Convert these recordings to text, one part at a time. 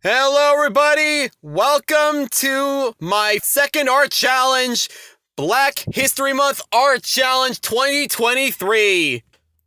Hello everybody! Welcome to my second art challenge, Black History Month Art Challenge 2023.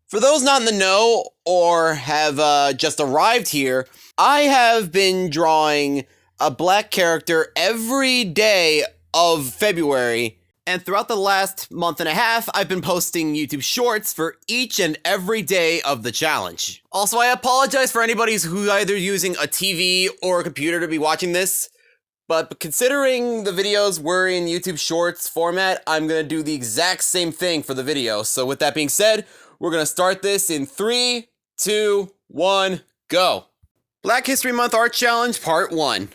For those not in the know or have just arrived here, I have been drawing a black character every day of February, and throughout the last month and a half, I've been posting YouTube shorts for each and every day of the challenge. Also, I apologize for anybody who's either using a TV or a computer to be watching this, but considering the videos were in YouTube shorts format, I'm gonna do the exact same thing for the video. So with that being said, we're gonna start this in 3, 2, 1, go. Black History Month Art Challenge Part 1.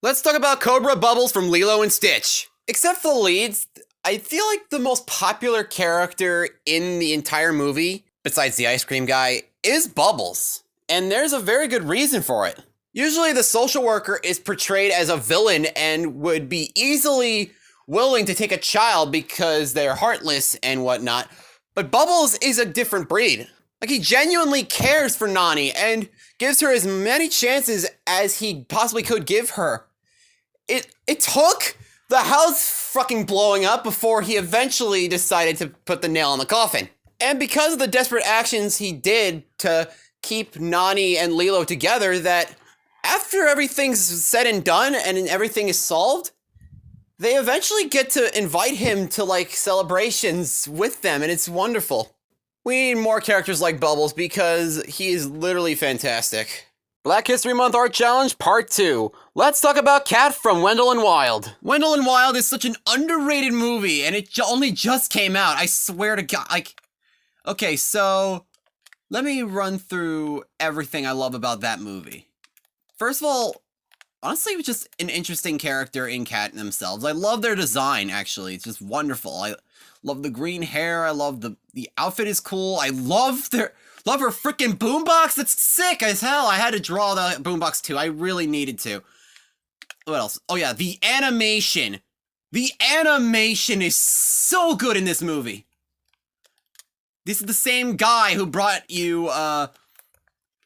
Let's talk about Cobra Bubbles from Lilo and Stitch. Except for the leads, I feel like the most popular character in the entire movie, besides the ice cream guy, is Bubbles. And there's a very good reason for it. Usually the social worker is portrayed as a villain and would be easily willing to take a child because they're heartless and whatnot. But Bubbles is a different breed. Like, he genuinely cares for Nani and gives her as many chances as he possibly could give her. It took the house fucking blowing up before he eventually decided to put the nail in the coffin. And because of the desperate actions he did to keep Nani and Lilo together, that after everything's said and done and everything is solved, they eventually get to invite him to, like, celebrations with them, and it's wonderful. We need more characters like Bubbles because he is literally fantastic. Black History Month Art Challenge Part 2. Let's talk about Cat from Wendell Wild. Wendell Wild is such an underrated movie, and it only just came out. I swear to God. Okay, so let me run through everything I love about that movie. First of all, honestly, it was just an interesting character in Cat themselves. I love their design, actually. It's just wonderful. I love the green hair. I love the outfit is cool. I love her freaking boombox. That's sick as hell. I had to draw the boombox too. I really needed to. What else? Oh yeah, the animation. The animation is so good in this movie. This is the same guy who brought you,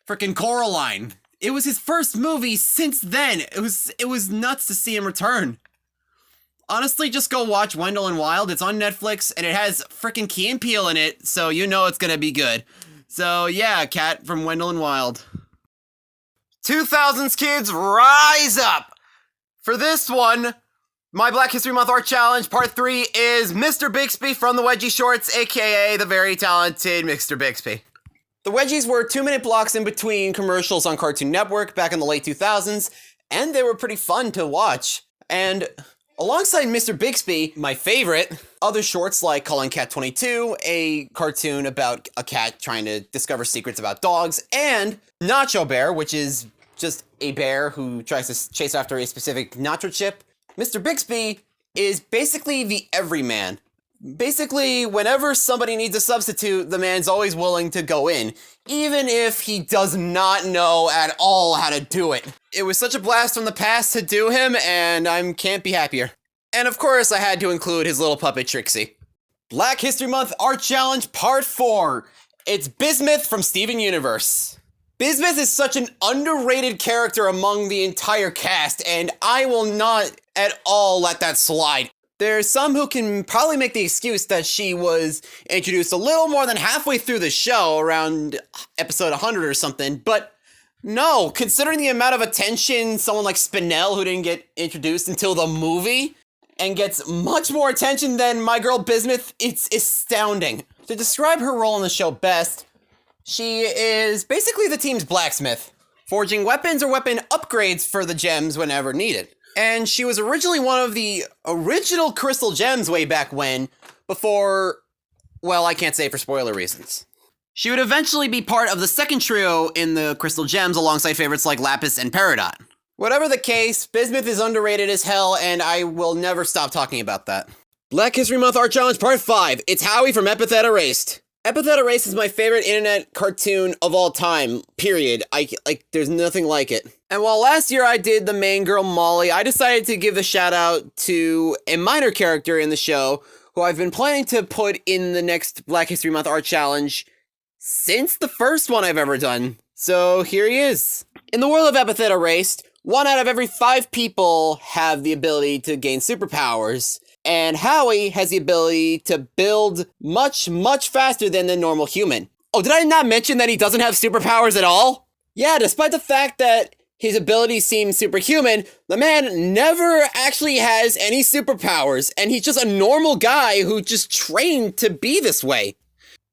freaking Coraline. It was his first movie since then. It was nuts to see him return. Honestly, just go watch Wendell Wild. It's on Netflix, and it has freaking Key and Peele in it, so you know it's gonna be good. So yeah, Cat from Wendell Wild. 2000s kids, rise up! For this one, my Black History Month Art Challenge Part 3 is Mr. Bixby from the Wedgie Shorts, aka the very talented Mr. Bixby. The Wedgies were 2-minute blocks in between commercials on Cartoon Network back in the late 2000s, and they were pretty fun to watch. And alongside Mr. Bixby, my favorite, other shorts like Calling Cat 22, a cartoon about a cat trying to discover secrets about dogs, and Nacho Bear, which is just a bear who tries to chase after a specific nacho chip. Mr. Bixby is basically the everyman. Basically, whenever somebody needs a substitute, the man's always willing to go in, even if he does not know at all how to do it. It was such a blast from the past to do him, and I can't be happier. And of course, I had to include his little puppet Trixie. Black History Month Art Challenge Part 4. It's Bismuth from Steven Universe. Bismuth is such an underrated character among the entire cast, and I will not at all let that slide. There's some who can probably make the excuse that she was introduced a little more than halfway through the show, around episode 100 or something, but no, considering the amount of attention someone like Spinell, who didn't get introduced until the movie, and gets much more attention than my girl Bismuth, it's astounding. To describe her role in the show best, she is basically the team's blacksmith, forging weapons or weapon upgrades for the gems whenever needed. And she was originally one of the original Crystal Gems way back when, before, well, I can't say for spoiler reasons. She would eventually be part of the second trio in the Crystal Gems alongside favorites like Lapis and Peridot. Whatever the case, Bismuth is underrated as hell, and I will never stop talking about that. Black History Month Art Challenge Part 5. It's Howie from Epithet Erased. Epithet Erased is my favorite internet cartoon of all time, period. There's nothing like it. And while last year I did the main girl Molly, I decided to give a shout out to a minor character in the show who I've been planning to put in the next Black History Month Art Challenge since the first one I've ever done. So here he is. In the world of Epithet Erased, 1 out of every 5 people have the ability to gain superpowers, and Howie has the ability to build much, much faster than the normal human. Oh, did I not mention that he doesn't have superpowers at all? Yeah, despite the fact that his abilities seem superhuman, the man never actually has any superpowers, and he's just a normal guy who just trained to be this way.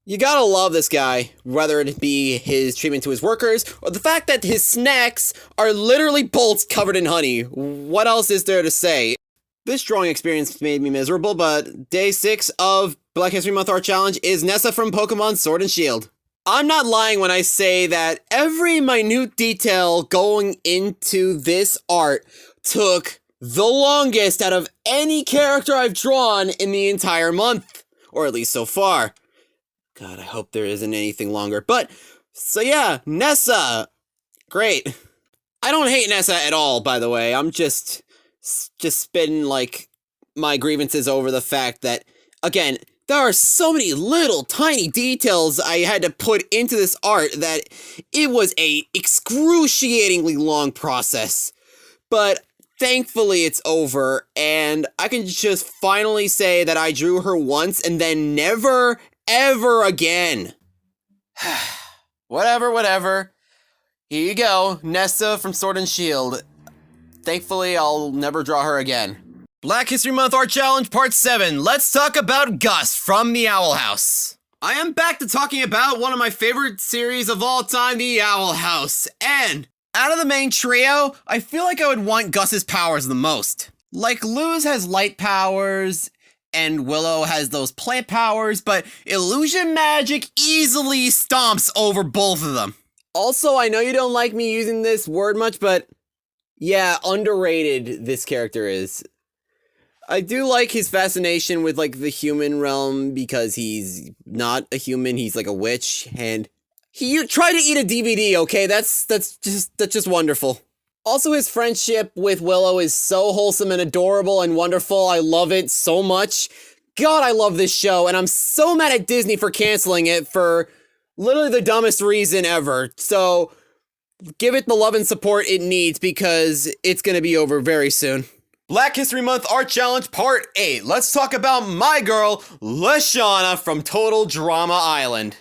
You gotta love this guy, whether it be his treatment to his workers, or the fact that his snacks are literally bolts covered in honey. What else is there to say? This drawing experience made me miserable, but day 6 of Black History Month Art Challenge is Nessa from Pokemon Sword and Shield. I'm not lying when I say that every minute detail going into this art took the longest out of any character I've drawn in the entire month, or at least so far. God, I hope there isn't anything longer. But, so yeah, Nessa. Great. I don't hate Nessa at all, by the way. I'm just spitting, like, my grievances over the fact that, again, there are so many little tiny details I had to put into this art that it was a excruciatingly long process. But thankfully it's over, and I can just finally say that I drew her once and then never, ever again. Whatever. Here you go, Nessa from Sword and Shield. Thankfully, I'll never draw her again. Black History Month Art Challenge Part 7. Let's talk about Gus from the Owl House. I am back to talking about one of my favorite series of all time, the Owl House. And out of the main trio, I feel like I would want Gus's powers the most. Like, Luz has light powers, and Willow has those plant powers, but illusion magic easily stomps over both of them. Also, I know you don't like me using this word much, but yeah, underrated this character is. I do like his fascination with, like, the human realm because he's not a human, he's like a witch, and you try to eat a DVD, okay? That's just wonderful. Also, his friendship with Willow is so wholesome and adorable and wonderful. I love it so much. God, I love this show, and I'm so mad at Disney for canceling it for literally the dumbest reason ever. So, give it the love and support it needs because it's gonna be over very soon. Black History Month Art Challenge Part 8. Let's talk about my girl, Lashana from Total Drama Island.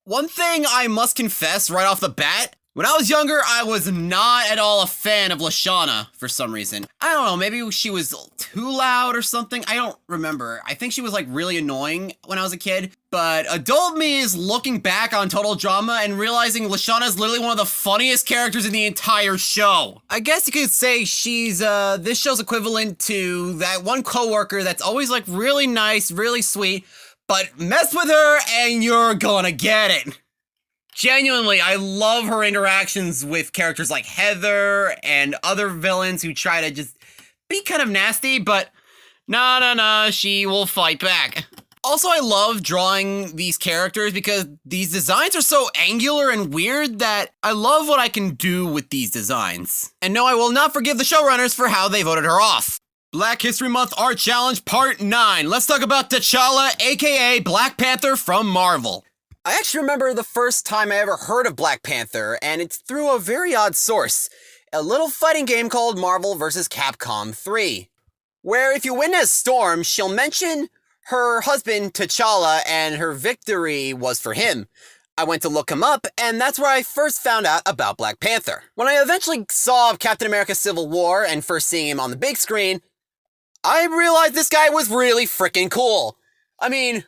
One thing I must confess right off the bat, when I was younger, I was not at all a fan of Lashana for some reason. I don't know, maybe she was too loud or something. I don't remember. I think she was, like, really annoying when I was a kid. But adult me is looking back on Total Drama and realizing Lashana is literally one of the funniest characters in the entire show. I guess you could say she's, this show's equivalent to that one coworker that's always, like, really nice, really sweet, but mess with her and you're gonna get it. Genuinely, I love her interactions with characters like Heather and other villains who try to just be kind of nasty, but nah, she will fight back. Also, I love drawing these characters because these designs are so angular and weird that I love what I can do with these designs. And no, I will not forgive the showrunners for how they voted her off. Black History Month Art Challenge Part 9. Let's talk about TChalla, aka Black Panther from Marvel. I actually remember the first time I ever heard of Black Panther, and it's through a very odd source. A little fighting game called Marvel vs. Capcom 3. Where if you win as Storm, she'll mention her husband T'Challa and her victory was for him. I went to look him up, and that's where I first found out about Black Panther. When I eventually saw Captain America Civil War and first seeing him on the big screen, I realized this guy was really freaking cool. I mean,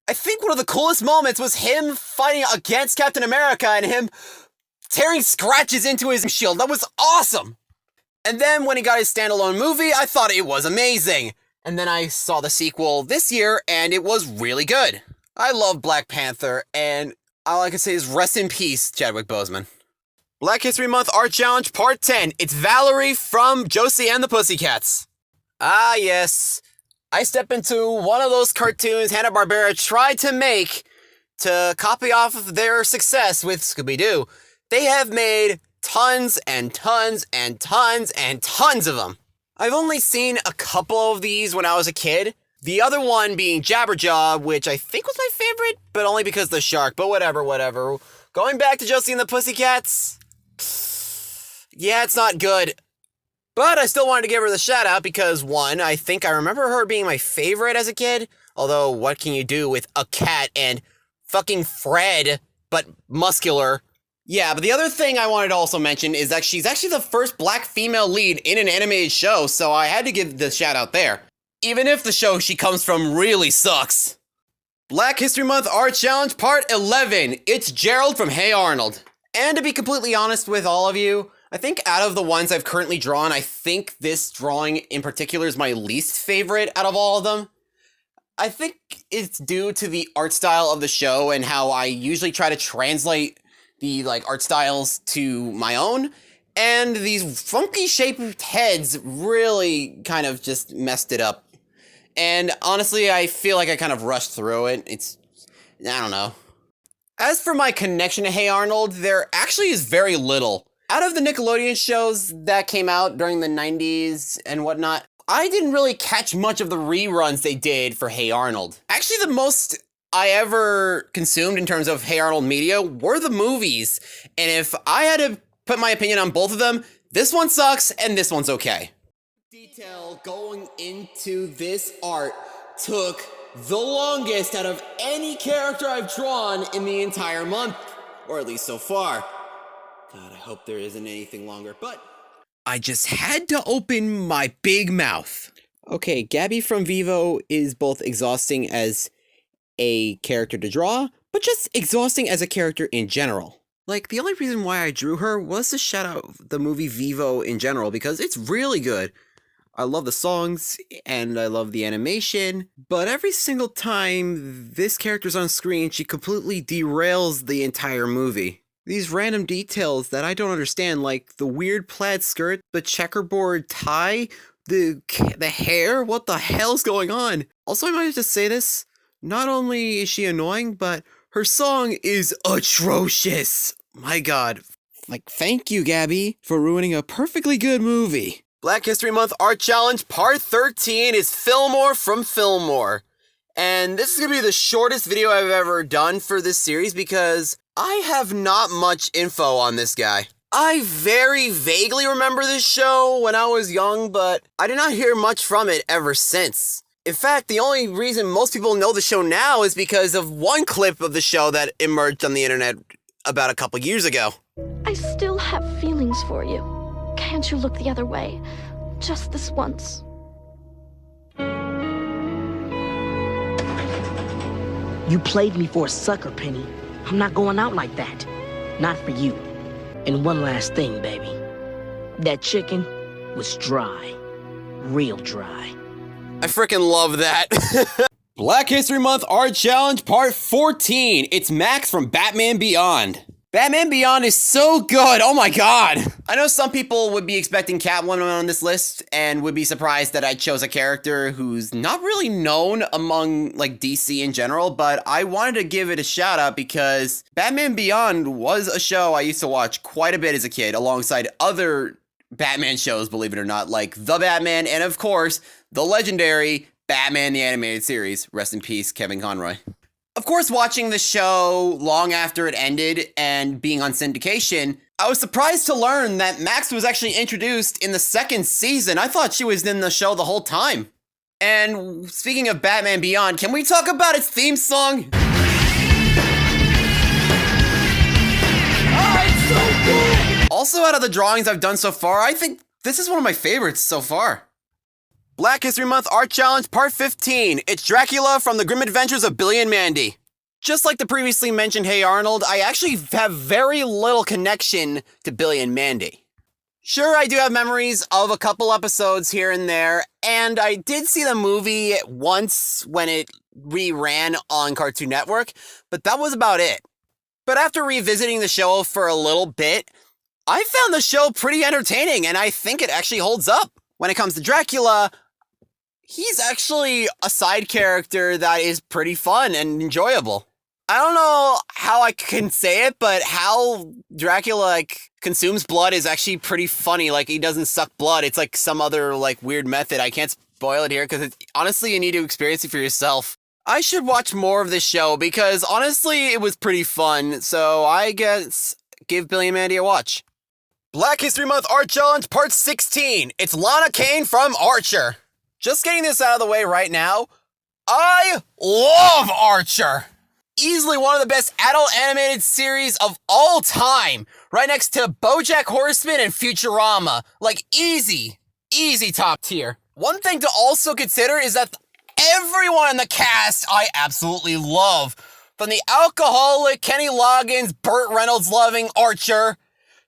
I think one of the coolest moments was him fighting against Captain America and him tearing scratches into his shield. That was awesome! And then when he got his standalone movie, I thought it was amazing. And then I saw the sequel this year, and it was really good. I love Black Panther, and all I can say is rest in peace, Chadwick Boseman. Black History Month Art Challenge Part 10. It's Valerie from Josie and the Pussycats. Ah, yes. I step into one of those cartoons Hanna-Barbera tried to make to copy off of their success with Scooby-Doo. They have made tons and tons and tons and tons of them. I've only seen a couple of these when I was a kid. The other one being Jabberjaw, which I think was my favorite, but only because of the shark, but whatever. Going back to Josie and the Pussycats, Yeah, it's not good. But I still wanted to give her the shout out because, one, I think I remember her being my favorite as a kid. Although, what can you do with a cat and fucking Fred, but muscular? Yeah, but the other thing I wanted to also mention is that she's actually the first black female lead in an animated show, so I had to give the shout out there. Even if the show she comes from really sucks. Black History Month Art Challenge Part 11. It's Gerald from Hey Arnold. And to be completely honest with all of you, I think out of the ones I've currently drawn, I think this drawing in particular is my least favorite out of all of them. I think it's due to the art style of the show and how I usually try to translate the art styles to my own. And these funky shaped heads really kind of just messed it up. And honestly, I feel like I kind of rushed through it. I don't know. As for my connection to Hey Arnold, there actually is very little. Out of the Nickelodeon shows that came out during the 90s and whatnot, I didn't really catch much of the reruns they did for Hey Arnold. Actually, the most I ever consumed in terms of Hey Arnold media were the movies. And if I had to put my opinion on both of them, this one sucks and this one's okay. Detail going into this art took the longest out of any character I've drawn in the entire month, or at least so far. God, I hope there isn't anything longer, but I just had to open my big mouth. Okay, Gabby from Vivo is both exhausting as a character to draw, but just exhausting as a character in general. Like, the only reason why I drew her was to shout out the movie Vivo in general, because it's really good. I love the songs, and I love the animation, but every single time this character's on screen, she completely derails the entire movie. These random details that I don't understand, like the weird plaid skirt, the checkerboard tie, the hair, what the hell's going on? Also, I might just say this, not only is she annoying, but her song is atrocious. My god. Thank you, Gabby, for ruining a perfectly good movie. Black History Month Art Challenge Part 13 is Fillmore from Fillmore. And this is going to be the shortest video I've ever done for this series because I have not much info on this guy. I very vaguely remember this show when I was young, but I did not hear much from it ever since. In fact, the only reason most people know the show now is because of one clip of the show that emerged on the internet about a couple years ago. I still have feelings for you. Can't you look the other way? Just this once. You played me for a sucker, Penny. I'm not going out like that. Not for you. And one last thing, baby. That chicken was dry. Real dry. I freaking love that. Black History Month Art Challenge Part 14. It's Max from Batman Beyond. Batman Beyond is so good, oh my god! I know some people would be expecting Catwoman on this list and would be surprised that I chose a character who's not really known among DC in general, but I wanted to give it a shout out because Batman Beyond was a show I used to watch quite a bit as a kid alongside other Batman shows, believe it or not, like The Batman and of course, the legendary Batman the Animated Series. Rest in peace, Kevin Conroy. Of course, watching the show long after it ended and being on syndication, I was surprised to learn that Max was actually introduced in the second season. I thought she was in the show the whole time. And speaking of Batman Beyond, can we talk about its theme song? Oh, it's so good! Also, out of the drawings I've done so far, I think this is one of my favorites so far. Black History Month Art Challenge Part 15. It's Dracula from the Grim Adventures of Billy and Mandy. Just like the previously mentioned Hey Arnold, I actually have very little connection to Billy and Mandy. Sure, I do have memories of a couple episodes here and there, and I did see the movie once when it reran on Cartoon Network, but that was about it. But after revisiting the show for a little bit, I found the show pretty entertaining, and I think it actually holds up. When it comes to Dracula, he's actually a side character that is pretty fun and enjoyable. I don't know how I can say it, but how Dracula consumes blood is actually pretty funny. He doesn't suck blood. It's some other weird method. I can't spoil it here because honestly you need to experience it for yourself. I should watch more of this show because honestly it was pretty fun. So I guess give Billy and Mandy a watch. Black History Month Art Challenge Part 16. It's Lana Kane from Archer. Just getting this out of the way right now, I love Archer. Easily one of the best adult animated series of all time. Right next to BoJack Horseman and Futurama. Like, easy top tier. One thing to also consider is that everyone in the cast I absolutely love. From the alcoholic Kenny Loggins, Burt Reynolds loving Archer,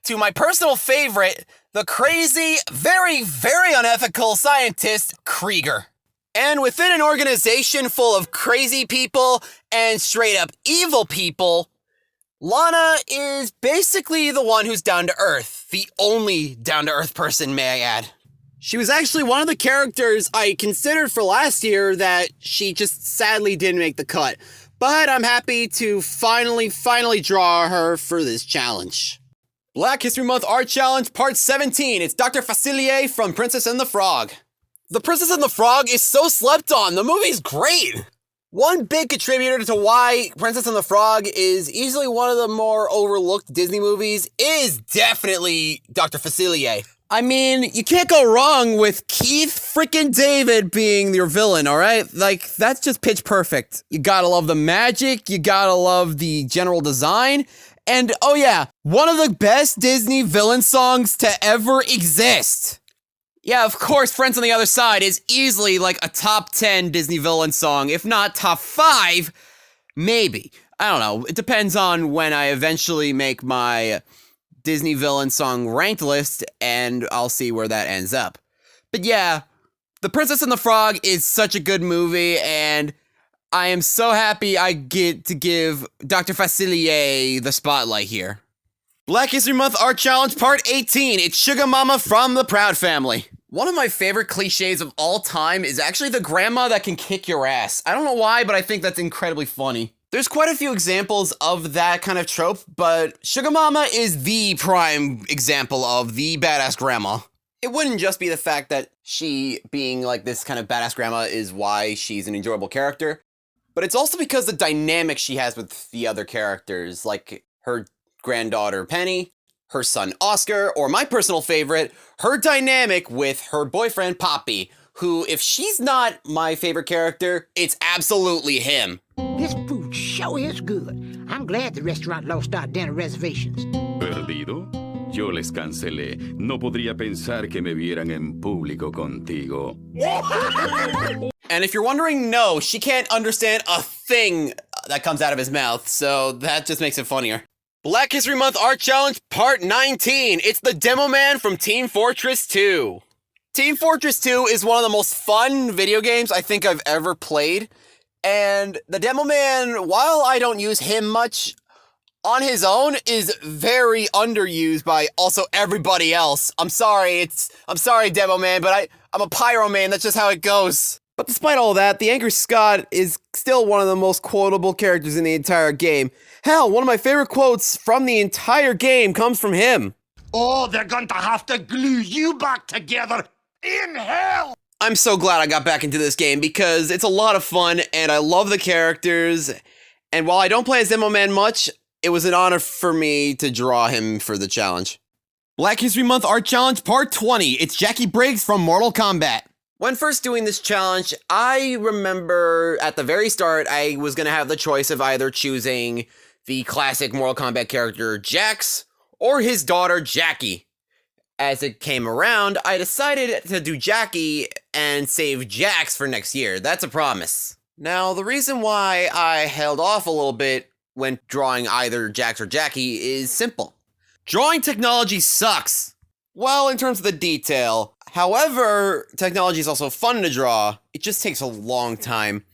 to my personal favorite, the crazy, very, very unethical scientist, Krieger. And within an organization full of crazy people and straight up evil people, Lana is basically the one who's down to earth. The only down to earth person, may I add. She was actually one of the characters I considered for last year that she just sadly didn't make the cut. But I'm happy to finally draw her for this challenge. Black History Month Art Challenge Part 17. It's DrFacilier from Princess and the Frog. The Princess and the Frog is so slept on. The movie's great. One big contributor to why Princess and the Frog is easily one of the more overlooked Disney movies is definitely DrFacilier. I mean, you can't go wrong with Keith frickin' David being your villain, alright? Like, that's just pitch perfect. You gotta love the magic, you gotta love the general design, and oh yeah, one of the best Disney villain songs to ever exist. Yeah, of course, Friends on the Other Side is easily like a top 10 Disney villain song, if not top 5, maybe. I don't know, it depends on when I eventually make my Disney villain song ranked list, and I'll see where that ends up. But yeah, The Princess and the Frog is such a good movie, and I am so happy I get to give DrFacilier the spotlight here. Black History Month Art Challenge Part 18. It's Sugar Mama from the Proud Family. One of my favorite cliches of all time is actually the grandma that can kick your ass. I don't know why, but I think that's incredibly funny. There's quite a few examples of that kind of trope, but Sugar Mama is the prime example of the badass grandma. It wouldn't just be the fact that she being like this kind of badass grandma is why she's an enjoyable character, but it's also because the dynamic she has with the other characters, like her granddaughter Penny, her son Oscar, or my personal favorite, her dynamic with her boyfriend Poppy, who, if she's not my favorite character, it's absolutely him. This food sure is good. I'm glad the restaurant lost our dinner reservations. ¿Perdido? Yo les cancelé. No podría pensar que me vieran en público contigo. And if you're wondering, no, she can't understand a thing that comes out of his mouth, so that just makes it funnier. Black History Month Art Challenge Part 19. It's the Demoman from Team Fortress 2. Team Fortress 2 is one of the most fun video games I think I've ever played. And the Demoman, while I don't use him much on his own, is very underused by also everybody else. I'm sorry, Demoman, but I'm a pyro man, that's just how it goes. But despite all that, the Angry Scott is still one of the most quotable characters in the entire game. Hell, one of my favorite quotes from the entire game comes from him. Oh, they're going to have to glue you back together in hell! I'm so glad I got back into this game because it's a lot of fun and I love the characters. And while I don't play as Demoman much, it was an honor for me to draw him for the challenge. Black History Month Art Challenge Part 20. It's Jackie Briggs from Mortal Kombat. When first doing this challenge, I remember at the very start, I was going to have the choice of either choosing the classic Mortal Kombat character Jax or his daughter Jackie. As it came around, I decided to do Jackie and save Jax for next year. That's a promise. Now, the reason why I held off a little bit when drawing either Jax or Jackie is simple. Drawing technology sucks. Well, in terms of the detail. However, technology is also fun to draw. It just takes a long time.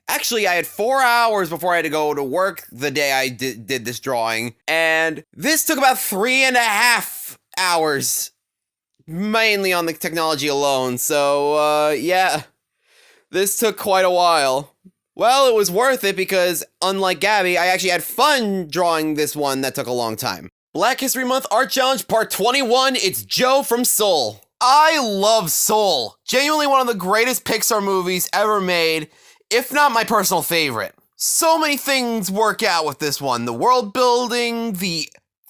Actually, I had 4 hours before I had to go to work the day I did this drawing, and this took about 3.5 hours, mainly on the technology alone, so, yeah, this took quite a while. Well, it was worth it because, unlike Gabby, I actually had fun drawing this one that took a long time. Black History Month Art Challenge Part 21, it's Joe from Seoul. I love Seoul. Genuinely one of the greatest Pixar movies ever made, if not my personal favorite. So many things work out with this one. The world building, the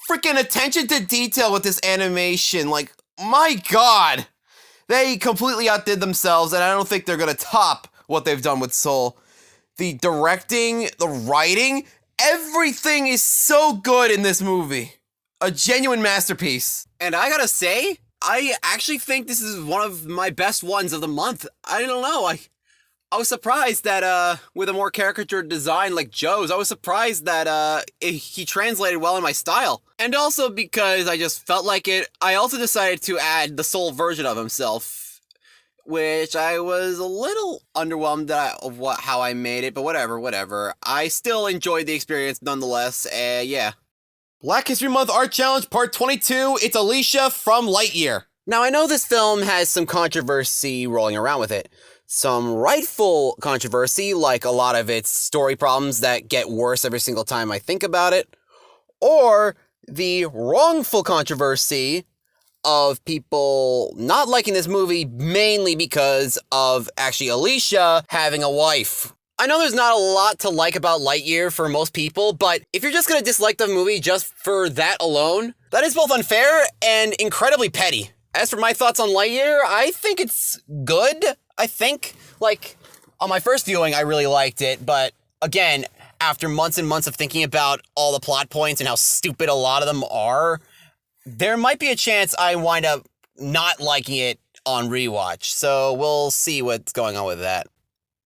freaking attention to detail with this animation. Like, my God. They completely outdid themselves, and I don't think they're gonna top what they've done with Soul. The directing, the writing, everything is so good in this movie. A genuine masterpiece. And I gotta say, I actually think this is one of my best ones of the month. I don't know, I was surprised that, with a more caricature design like Joe's, I was surprised that, he translated well in my style. And also because I just felt like it, I also decided to add the Soul version of himself, which I was a little underwhelmed of how I made it, but whatever. I still enjoyed the experience nonetheless, yeah. Black History Month Art Challenge Part 22, it's Alicia from Lightyear. Now, I know this film has some controversy rolling around with it. Some rightful controversy, like a lot of its story problems that get worse every single time I think about it. Or the wrongful controversy of people not liking this movie mainly because of actually Alicia having a wife. I know there's not a lot to like about Lightyear for most people, but if you're just gonna dislike the movie just for that alone, that is both unfair and incredibly petty. As for my thoughts on Lightyear, I think it's good. I think, like, on my first viewing, I really liked it, but again, after months and months of thinking about all the plot points and how stupid a lot of them are, there might be a chance I wind up not liking it on rewatch, so we'll see what's going on with that.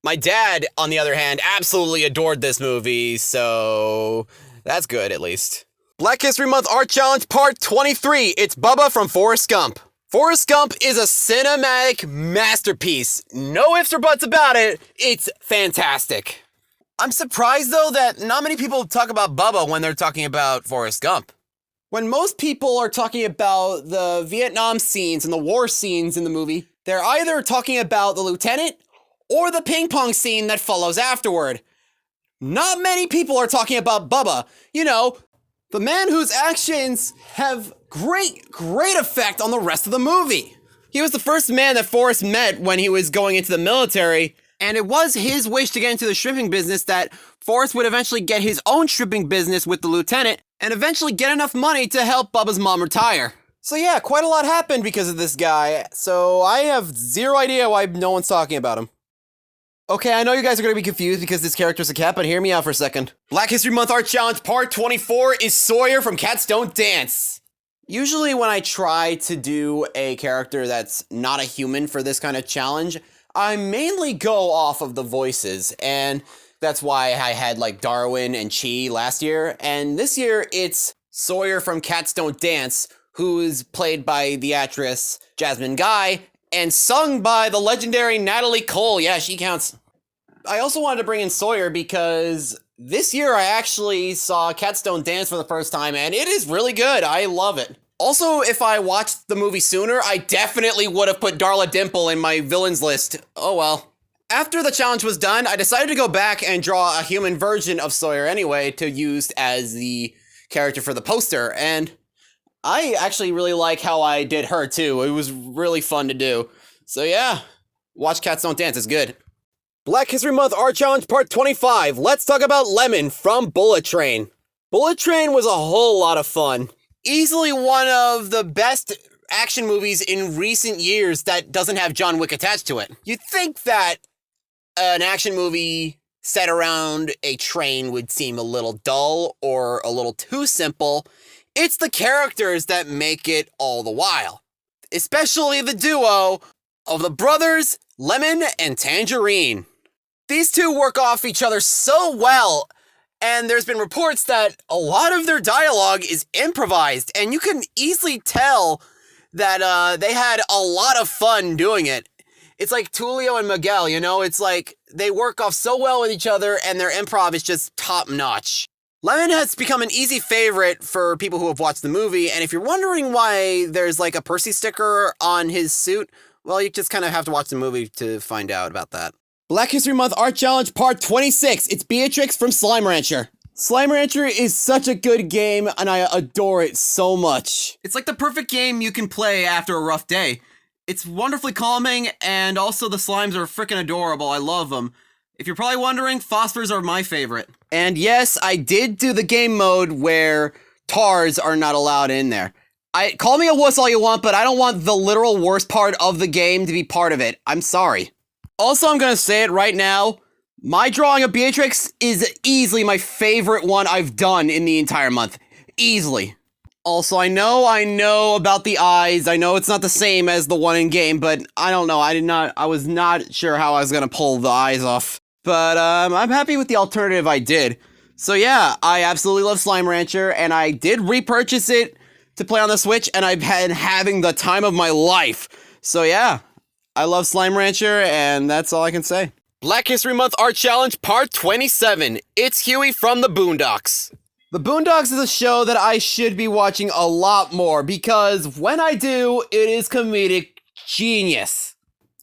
My dad, on the other hand, absolutely adored this movie, so that's good, at least. Black History Month Art Challenge Part 23, it's Bubba from Forrest Gump. Forrest Gump is a cinematic masterpiece. No ifs or buts about it, it's fantastic. I'm surprised, though, that not many people talk about Bubba when they're talking about Forrest Gump. When most people are talking about the Vietnam scenes and the war scenes in the movie, they're either talking about the lieutenant or the ping pong scene that follows afterward. Not many people are talking about Bubba. You know, the man whose actions have great effect on the rest of the movie. He was the first man that Forrest met when he was going into the military, and it was his wish to get into the shrimping business that Forrest would eventually get his own shrimping business with the lieutenant, and eventually get enough money to help Bubba's mom retire. So yeah, quite a lot happened because of this guy, so I have zero idea why no one's talking about him. Okay, I know you guys are going to be confused because this character's a cat, but hear me out for a second. Black History Month Art Challenge Part 24 is Sawyer from Cats Don't Dance. Usually when I try to do a character that's not a human for this kind of challenge, I mainly go off of the voices, and that's why I had like Darwin and Chi last year, and this year it's Sawyer from Cats Don't Dance, who is played by the actress Jasmine Guy, and sung by the legendary Natalie Cole. Yeah, she counts. I also wanted to bring in Sawyer because this year I actually saw Cats Don't Dance for the first time, and it is really good. I love it. Also, if I watched the movie sooner, I definitely would have put Darla Dimple in my villains list. Oh well. After the challenge was done, I decided to go back and draw a human version of Sawyer anyway to use as the character for the poster, and I actually really like how I did her too. It was really fun to do. So yeah, watch Cats Don't Dance, it's good. Black History Month Art Challenge Part 25, let's talk about Lemon from Bullet Train. Bullet Train was a whole lot of fun. Easily one of the best action movies in recent years that doesn't have John Wick attached to it. You'd think that an action movie set around a train would seem a little dull or a little too simple. It's the characters that make it all the while. Especially the duo of the brothers, Lemon and Tangerine. These two work off each other so well, and there's been reports that a lot of their dialogue is improvised, and you can easily tell that they had a lot of fun doing it. It's like Tulio and Miguel, you know? It's like they work off so well with each other, and their improv is just top-notch. Lemon has become an easy favorite for people who have watched the movie, and if you're wondering why there's like a Percy sticker on his suit, well, you just kind of have to watch the movie to find out about that. Black History Month Art Challenge Part 26, it's Beatrix from Slime Rancher. Slime Rancher is such a good game, and I adore it so much. It's like the perfect game you can play after a rough day. It's wonderfully calming, and also the slimes are freaking adorable. I love them. If you're probably wondering, phosphors are my favorite. And yes, I did do the game mode where tars are not allowed in there. Call me a wuss all you want, but I don't want the literal worst part of the game to be part of it. I'm sorry. Also, I'm gonna say it right now. My drawing of Beatrix is easily my favorite one I've done in the entire month. Easily. Also, I know about the eyes. I know it's not the same as the one in game, but I don't know. I was not sure how I was gonna pull the eyes off. But I'm happy with the alternative I did. So yeah, I absolutely love Slime Rancher, and I did repurchase it to play on the Switch, and I've been having the time of my life. So yeah, I love Slime Rancher, and that's all I can say. Black History Month Art Challenge Part 27. It's Huey from the Boondocks. The Boondocks is a show that I should be watching a lot more, because when I do, it is comedic genius.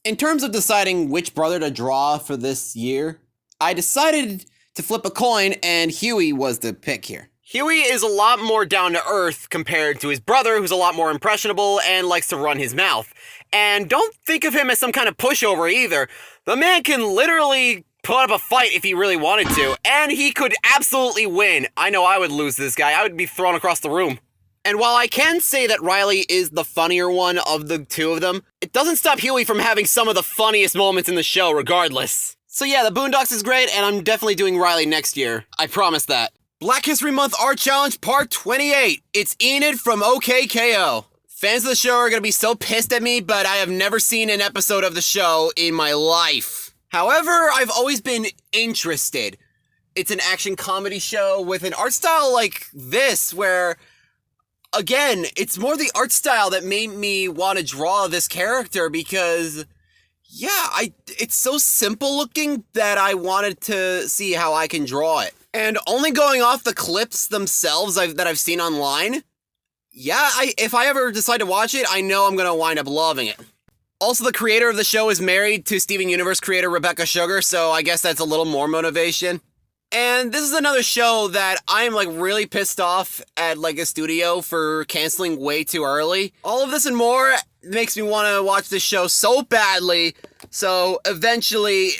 In terms of deciding which brother to draw for this year, I decided to flip a coin, and Huey was the pick here. Huey is a lot more down to earth compared to his brother, who's a lot more impressionable and likes to run his mouth. And don't think of him as some kind of pushover either. The man can literally put up a fight if he really wanted to, and he could absolutely win. I know I would lose this guy. I would be thrown across the room. And while I can say that Riley is the funnier one of the two of them, it doesn't stop Huey from having some of the funniest moments in the show regardless. So yeah, the Boondocks is great, and I'm definitely doing Riley next year. I promise that. Black History Month Art Challenge Part 28. It's Enid from OKKO. Fans of the show are going to be so pissed at me, but I have never seen an episode of the show in my life. However, I've always been interested. It's an action comedy show with an art style like this, where, again, it's more the art style that made me want to draw this character because, yeah, it's so simple looking that I wanted to see how I can draw it. And only going off the clips themselves that I've seen online, yeah, if I ever decide to watch it, I know I'm going to wind up loving it. Also, the creator of the show is married to Steven Universe creator Rebecca Sugar, so I guess that's a little more motivation. And this is another show that I'm like really pissed off at like a studio for canceling way too early. All of this and more makes me want to watch this show so badly, so eventually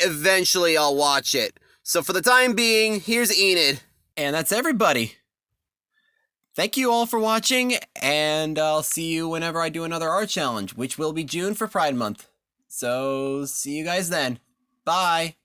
I'll watch it. So for the time being, here's Enid. And that's everybody. Thank you all for watching, and I'll see you whenever I do another art challenge, which will be June for Pride Month. So, see you guys then. Bye.